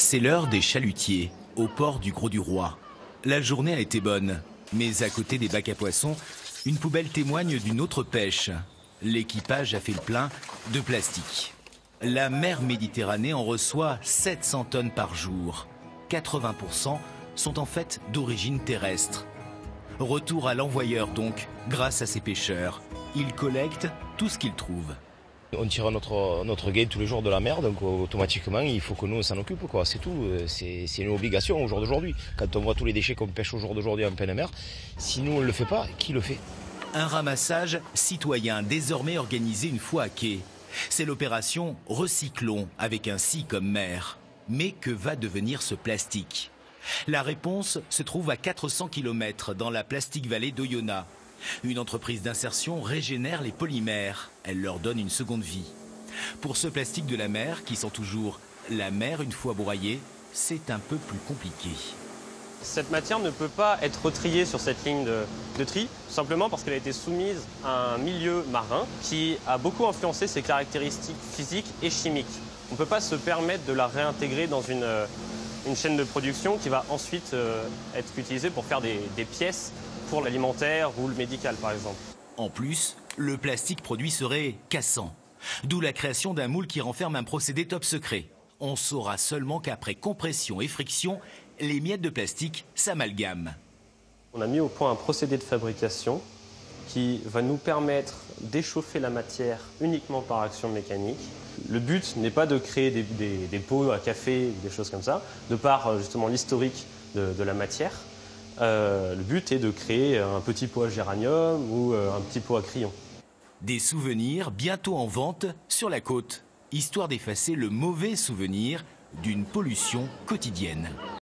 C'est l'heure des chalutiers, au port du Grau-du-Roi. La journée a été bonne, mais à côté des bacs à poissons, une poubelle témoigne d'une autre pêche. L'équipage a fait le plein de plastique. La mer Méditerranée en reçoit 700 tonnes par jour. 80% sont en fait d'origine terrestre. Retour à l'envoyeur donc, grâce à ces pêcheurs. Ils collectent tout ce qu'ils trouvent. On tire notre gain tous les jours de la mer, donc automatiquement il faut que nous on s'en occupe, quoi. C'est tout, c'est une obligation au jour d'aujourd'hui. Quand on voit tous les déchets qu'on pêche au jour d'aujourd'hui en pleine mer, si nous on ne le fait pas, qui le fait? Un ramassage citoyen désormais organisé une fois à quai. C'est l'opération Recyclons avec un si comme mer. Mais que va devenir ce plastique? La réponse se trouve à 400 km dans la Plastic Valley d'Oyonnax. Une entreprise d'insertion régénère les polymères. Elle leur donne une seconde vie. Pour ce plastique de la mer, qui sent toujours la mer une fois broyé, c'est un peu plus compliqué. Cette matière ne peut pas être retriée sur cette ligne de tri, simplement parce qu'elle a été soumise à un milieu marin qui a beaucoup influencé ses caractéristiques physiques et chimiques. On ne peut pas se permettre de la réintégrer dans une chaîne de production qui va ensuite être utilisée pour faire des pièces pour l'alimentaire ou le médical, par exemple. En plus, le plastique produit serait cassant. D'où la création d'un moule qui renferme un procédé top secret. On saura seulement qu'après compression et friction, les miettes de plastique s'amalgament. On a mis au point un procédé de fabrication qui va nous permettre d'échauffer la matière uniquement par action mécanique. Le but n'est pas de créer des pots à café ou des choses comme ça, de par justement l'historique de la matière. Le but est de créer un petit pot à géranium ou un petit pot à crayon. Des souvenirs bientôt en vente sur la côte, histoire d'effacer le mauvais souvenir d'une pollution quotidienne.